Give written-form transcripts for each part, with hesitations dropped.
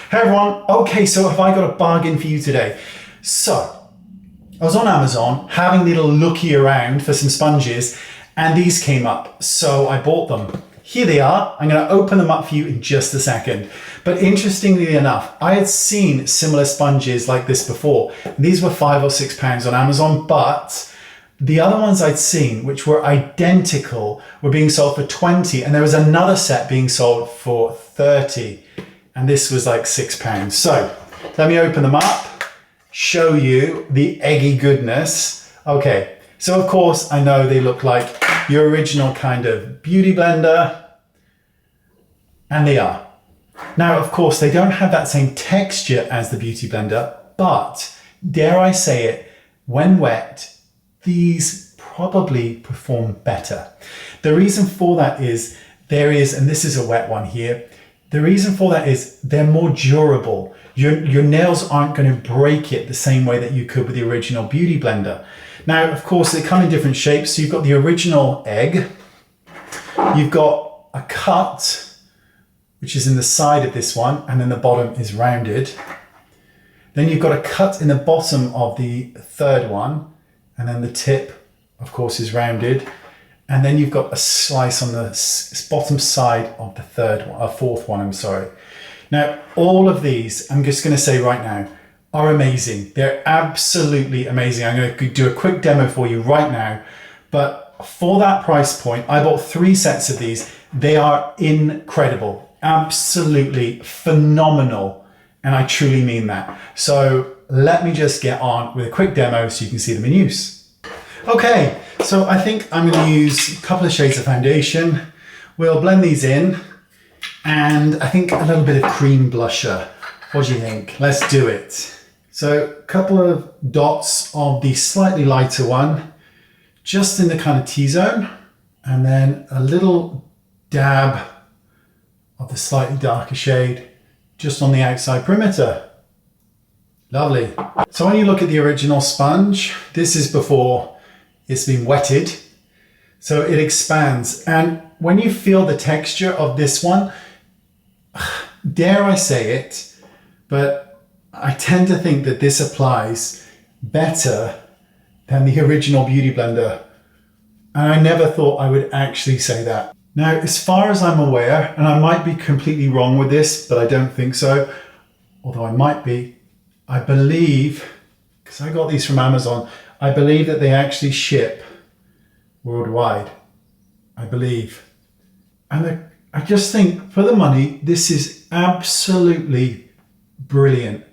Hey everyone, okay, so have I got a bargain for you today? So, I was on Amazon having a little looky around for some sponges and these came up, so I bought them. Here they are. I'm going to open them up for you in just a second. But interestingly enough, I had seen similar sponges like this before. These were £5 or £6 on Amazon, but the other ones I'd seen, which were identical, were being sold for 20, and there was another set being sold for 30. And this was like £6. So let me open them up, show you the eggy goodness. Okay, so of course I know they look like your original kind of beauty blender, and they are. Now, of course, they don't have that same texture as the beauty blender, but dare I say it, when wet, these probably perform better. The reason for that is and this is a wet one here, the reason for that is they're more durable. Your nails aren't going to break it the same way that you could with the original beauty blender. Now, of course, they come in different shapes. So you've got the original egg, you've got a cut, which is in the side of this one, and then the bottom is rounded. Then you've got a cut in the bottom of the third one, and then the tip, of course, is rounded. And then you've got a slice on the bottom side of the fourth one, I'm sorry. Now, all of these, I'm just going to say right now, are amazing. They're absolutely amazing. I'm going to do a quick demo for you right now. But for that price point, I bought 3 sets of these. They are incredible, absolutely phenomenal. And I truly mean that. So let me just get on with a quick demo so you can see them in use. Okay, so I think I'm going to use a couple of shades of foundation. We'll blend these in, and I think a little bit of cream blusher. What do you think? Let's do it. So a couple of dots of the slightly lighter one, just in the kind of T-zone, and then a little dab of the slightly darker shade just on the outside perimeter. Lovely. So when you look at the original sponge, this is before it's been wetted, so it expands. And when you feel the texture of this one, dare I say it, but I tend to think that this applies better than the original Beauty Blender. And I never thought I would actually say that. Now, as far as I'm aware, and I might be completely wrong with this, but I don't think so, although I might be, I believe, because I got these from Amazon, I believe that they actually ship worldwide, I believe. And I just think for the money, this is absolutely brilliant.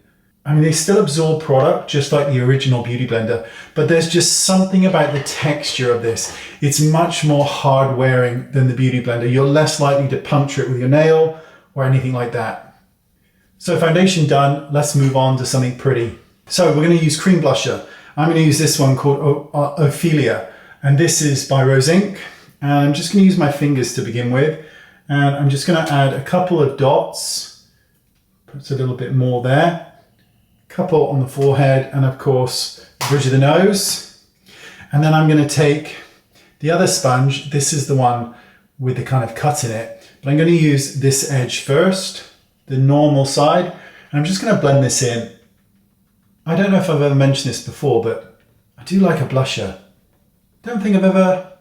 I mean, they still absorb product just like the original Beauty Blender, but there's just something about the texture of this. It's much more hard wearing than the Beauty Blender. You're less likely to puncture it with your nail or anything like that. So foundation done, let's move on to something pretty. So we're going to use cream blusher. I'm going to use this one called Ophelia, and this is by Rose Inc. And I'm just going to use my fingers to begin with, and I'm just going to add a couple of dots, perhaps a little bit more there, a couple on the forehead, and of course the bridge of the nose. And then I'm going to take the other sponge. This is the one with the kind of cut in it, but I'm going to use this edge first, the normal side, and I'm just going to blend this in. I don't know if I've ever mentioned this before, but I do like a blusher. Don't think I've ever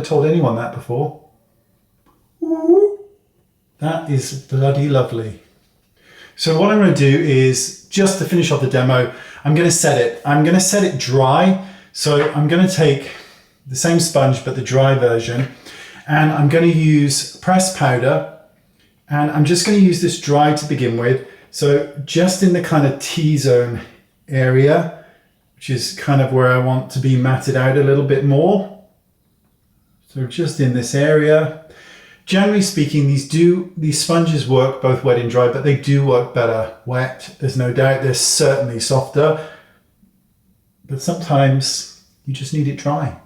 told anyone that before. Ooh, that is bloody lovely. So what I'm going to do is, just to finish off the demo, I'm going to set it dry. So I'm going to take the same sponge, but the dry version, and I'm going to use pressed powder, and I'm just going to use this dry to begin with. So just in the kind of T-zone area, which is kind of where I want to be matted out a little bit more. So just in this area. Generally speaking, these sponges work both wet and dry, but they do work better wet. There's no doubt. They're certainly softer, but sometimes you just need it dry.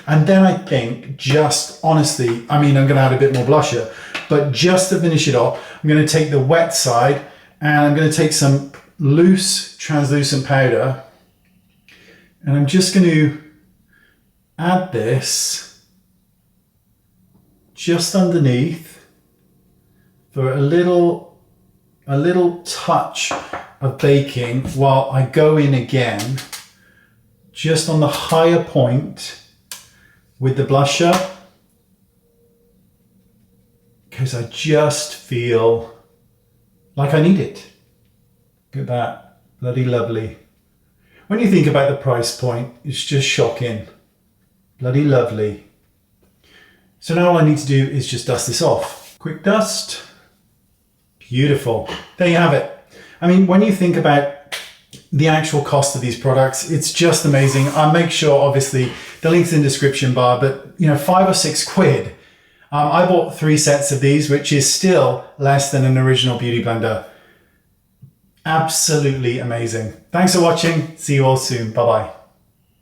And then I think, just honestly, I mean, I'm going to add a bit more blusher, but just to finish it off, I'm going to take the wet side and I'm going to take some loose translucent powder, and I'm just going to add this just underneath for a little touch of baking while I go in again, just on the higher point with the blusher, because I just feel like I need it. Look at that, bloody lovely. When you think about the price point, it's just shocking. Bloody lovely. So now all I need to do is just dust this off. Quick dust. Beautiful. There you have it. I mean, when you think about the actual cost of these products, it's just amazing. I'll make sure, obviously, the link's in the description bar, but you know, 5 or 6 quid. I bought 3 sets of these, which is still less than an original beauty blender. Absolutely amazing. Thanks for watching. See you all soon. Bye-bye.